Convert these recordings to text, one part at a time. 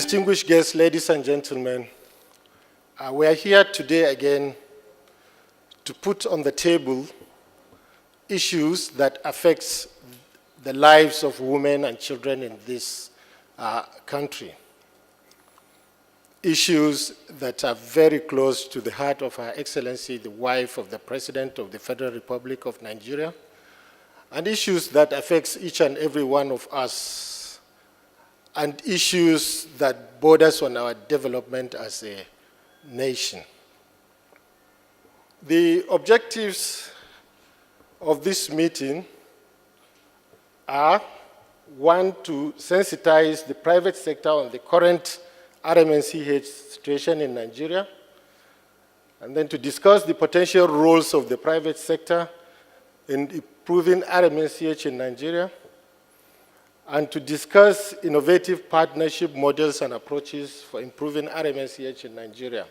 Distinguished guests, ladies and gentlemen, we are here today again to put on the table issues that affect the lives of women and children in this country. Issues that are very close to the heart of Her Excellency, the wife of the President of the Federal Republic of Nigeria, and issues that affect each and every one of us, and issues that borders on our development as a nation. The objectives of this meeting are, one, to sensitize the private sector on the current Rmncah situation in Nigeria, and then to discuss the potential roles of the private sector in improving Rmncah in Nigeria, and to discuss innovative partnership models and approaches for improving Rmncah in Nigeria,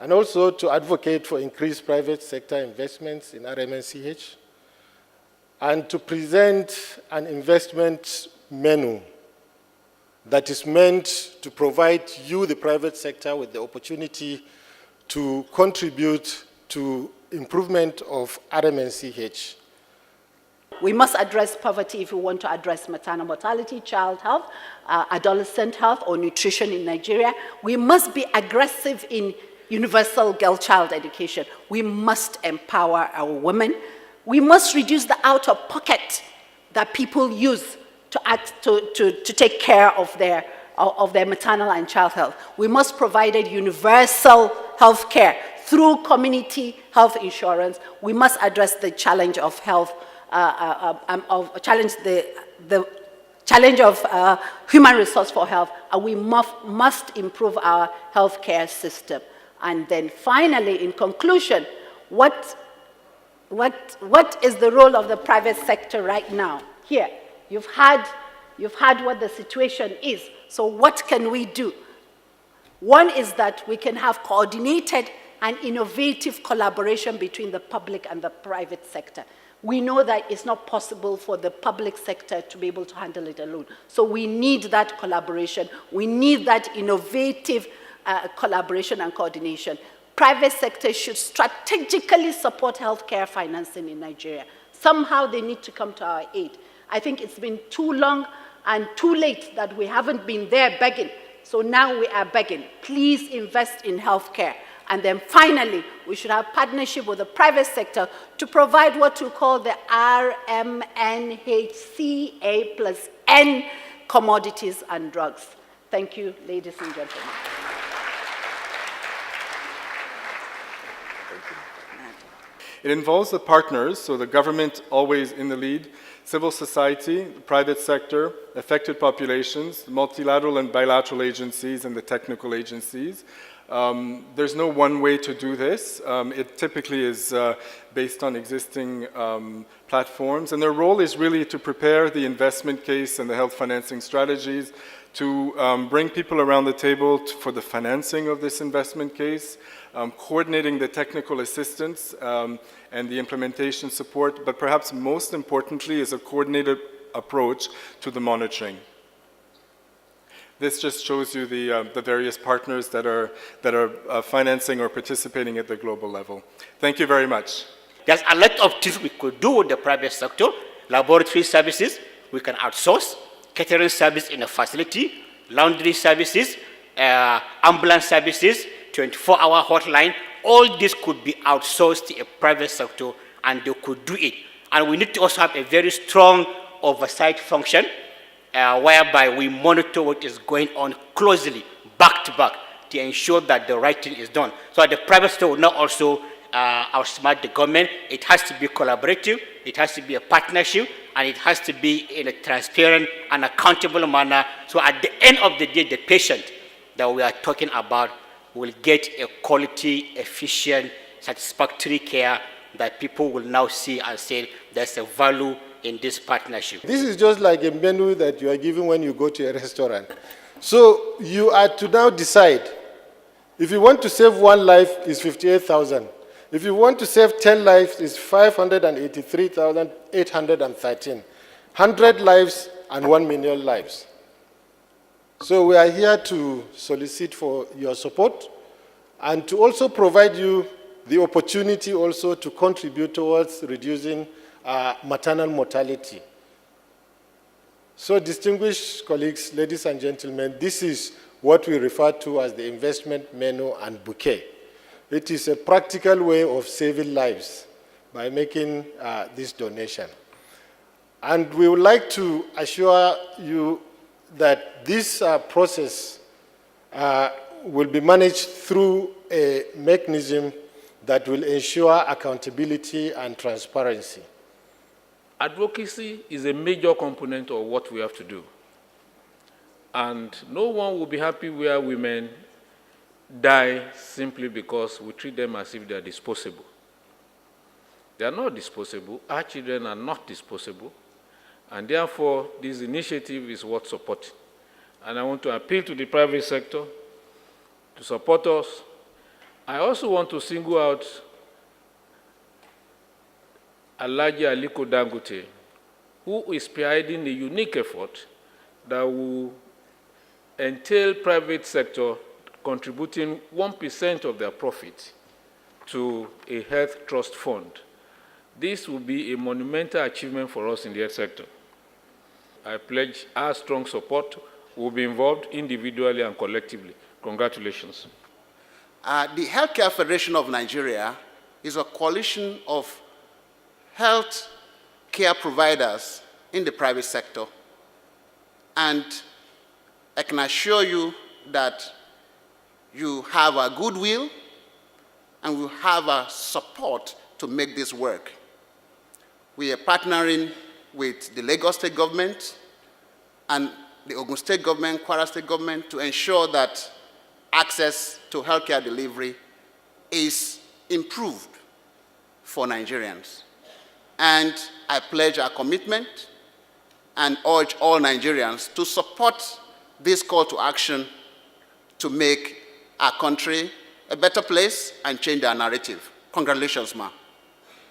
and also to advocate for increased private sector investments in Rmncah, and to present an investment menu that is meant to provide you, the private sector, with the opportunity to contribute to improvement of Rmncah. We must address poverty if we want to address maternal mortality, child health, adolescent health, or nutrition in Nigeria. We must be aggressive in universal girl-child education. We must empower our women. We must reduce the out-of-pocket that people use to take care of their maternal and child health. We must provide universal health care through community health insurance. We must address the challenge of health, the challenge of human resource for health, and we must improve our healthcare system. And then finally, in conclusion, what is the role of the private sector right now? Here, you've had what the situation is. So what can we do? One is that we can have coordinated and innovative collaboration between the public and the private sector. We know that it's not possible for the public sector to be able to handle it alone. So we need that collaboration. We need that innovative collaboration and coordination. Private sector should strategically support healthcare financing in Nigeria. Somehow they need to come to our aid. I think it's been too long and too late that we haven't been there begging. So now we are begging. Please invest in healthcare. And then finally, we should have partnership with the private sector to provide what we call the Rmncah+N commodities and drugs. Thank you, ladies and gentlemen. It involves the partners, so the government always in the lead, civil society, the private sector, affected populations, multilateral and bilateral agencies, and the technical agencies. There's no one way to do this. It typically is based on existing platforms, and their role is really to prepare the investment case and the health financing strategies, to bring people around the table for the financing of this investment case, coordinating the technical assistance and the implementation support, but perhaps most importantly is a coordinated approach to the monitoring. This just shows you the various partners that are financing or participating at the global level. Thank you very much. There's a lot of things we could do with the private sector. Laboratory services, we can outsource. Catering service in a facility, laundry services, ambulance services, 24-hour hotline. All this could be outsourced to a private sector, and they could do it. And we need to also have a very strong oversight function, whereby we monitor what is going on closely, back to back, to ensure that the right thing is done. So the private sector will not also outsmart the government. It has to be collaborative, it has to be a partnership, and it has to be in a transparent and accountable manner. So at the end of the day, the patient that we are talking about will get a quality, efficient, satisfactory care that people will now see and say there's a value in this partnership. This is just like a menu that you are given when you go to a restaurant. So you are to now decide. If you want to save one life, it's 58,000. If you want to save 10 lives, it's 583,813. 100 lives and 1 million lives. So we are here to solicit for your support and to also provide you the opportunity also to contribute towards reducing maternal mortality. So distinguished colleagues, ladies and gentlemen, this is what we refer to as the investment menu and bouquet. It is a practical way of saving lives by making this donation. And we would like to assure you that this process will be managed through a mechanism that will ensure accountability and transparency. Advocacy is a major component of what we have to do. And no one will be happy where women die simply because we treat them as if they are disposable. They are not disposable. Our children are not disposable. And therefore, this initiative is worth supporting. And I want to appeal to the private sector to support us. I also want to single out Alhaji Aliko Dangote, who is spearheading a unique effort that will entail private sector contributing 1% of their profit to a health trust fund. This will be a monumental achievement for us in the health sector. I pledge our strong support. We'll be involved individually and collectively. Congratulations. The Healthcare Federation of Nigeria is a coalition of health care providers in the private sector. And I can assure you that you have a goodwill and we have a support to make this work. We are partnering with the Lagos State government and the Ogun State government, Kwara State government to ensure that access to healthcare delivery is improved for Nigerians. And I pledge our commitment and urge all Nigerians to support this call to action to make our country a better place and change our narrative. Congratulations, Ma.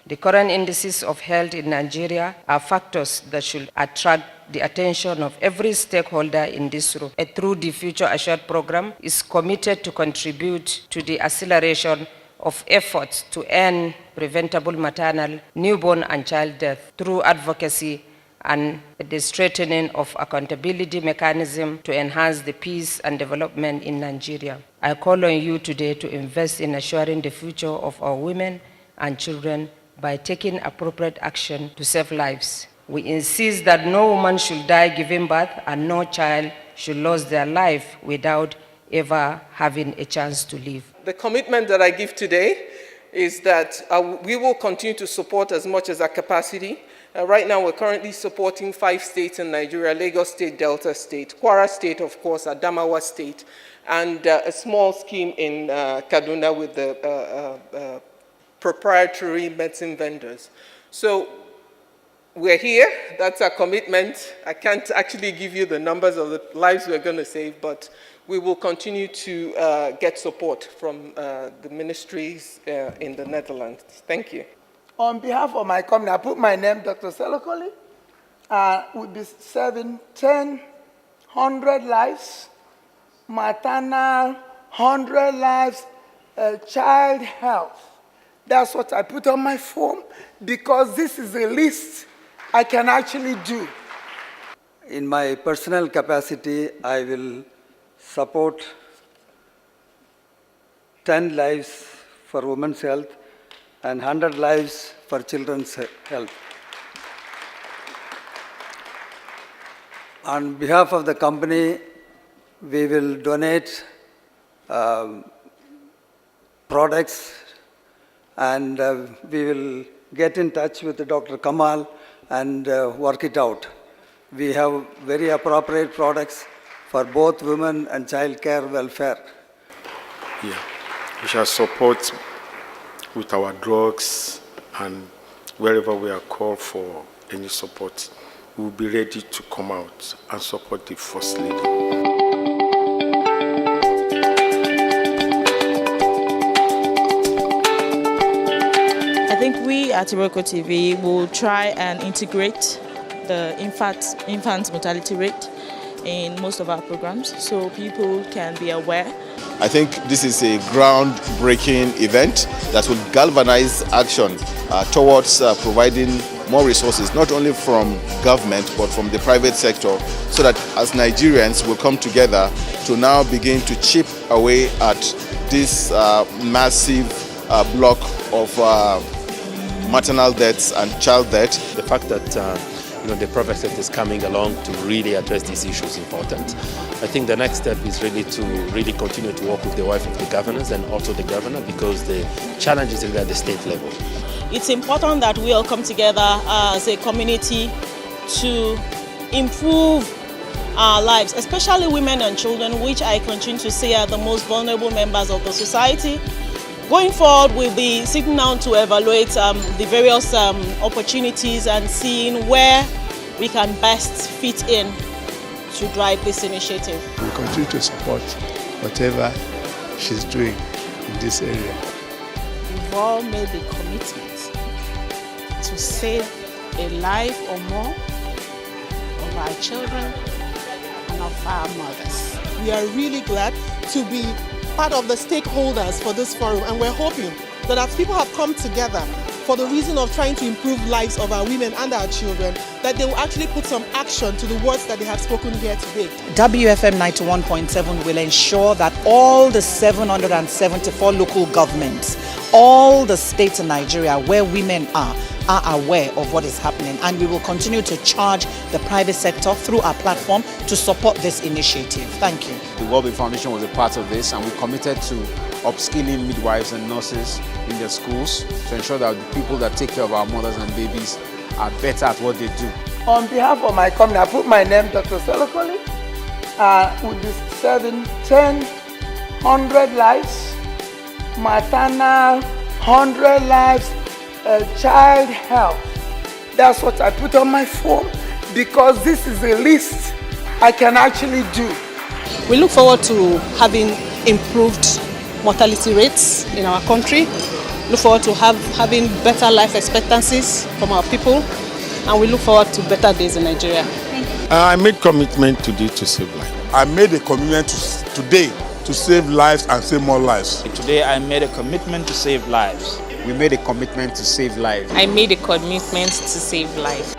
The current indices of health in Nigeria are factors that should attract the attention of every stakeholder in this room. Through the Future Assured program is committed to contribute to the acceleration of efforts to end preventable maternal, newborn, and child death through advocacy and the strengthening of accountability mechanism to enhance the peace and development in Nigeria. I call on you today to invest in assuring the future of our women and children by taking appropriate action to save lives. We insist that no woman should die giving birth and no child should lose their life without ever having a chance to live. The commitment that I give today is that we will continue to support as much as our capacity. Right now, we're currently supporting 5 states in Nigeria: Lagos State, Delta State, Kwara State, of course, Adamawa State, and a small scheme in Kaduna with the proprietary medicine vendors. So we're here, that's our commitment. I can't actually give you the numbers of the lives we're going to save, but we will continue to get support from the ministries in the Netherlands. Thank you. On behalf of my company, I put my name, Dr. Selokoli. We'll be serving 100 lives, maternal, 100 lives, child health. That's what I put on my form because this is a list I can actually do. In my personal capacity, I will support 10 lives for women's health and 100 lives for children's health. On behalf of the company, we will donate products and we will get in touch with Dr. Kamal and work it out. We have very appropriate products for both women and child care welfare. Yeah, we shall support with our drugs and wherever we are called for any support, we will be ready to come out and support the First Lady. I think we at Rmncah TV will try and integrate the infant mortality rate in most of our programs so people can be aware. I think this is a groundbreaking event that will galvanize action towards providing more resources, not only from government, but from the private sector, so that as Nigerians will come together to now begin to chip away at this massive block of maternal deaths and child death. The fact that the private sector is coming along to really address these issues is important. I think the next step is really to continue to work with the wife of the governors and also the governor, because the challenge is really at the state level. It's important that we all come together as a community to improve our lives, especially women and children, which I continue to say are the most vulnerable members of the society. Going forward, we'll be sitting down to evaluate the various opportunities and seeing where we can best fit in to drive this initiative. We continue to support whatever she's doing in this area. We've all made the commitment to save a life or more of our children and of our mothers. We are really glad to be part of the stakeholders for this forum, and we're hoping that as people have come together for the reason of trying to improve lives of our women and our children, that they will actually put some action to the words that they have spoken here today. WFM 91.7 will ensure that all the 774 local governments, all the states in Nigeria where women are aware of what is happening, and we will continue to charge the private sector through our platform to support this initiative. Thank you. The World Bank Foundation was a part of this, and we committed to upskilling midwives and nurses in their schools to ensure that the people that take care of our mothers and babies are better at what they do. On behalf of my company, I put my name, Dr. Selokoli, with this 100 lives, maternal, 100 lives, child health. That's what I put on my form, because this is a list I can actually do. We look forward to having improved mortality rates in our country. Look forward to having better life expectancies from our people, and we look forward to better days in Nigeria. I made commitment today to save lives. I made a commitment today to save lives and save more lives. Today I made a commitment to save lives. We made a commitment to save lives. I made a commitment to save life.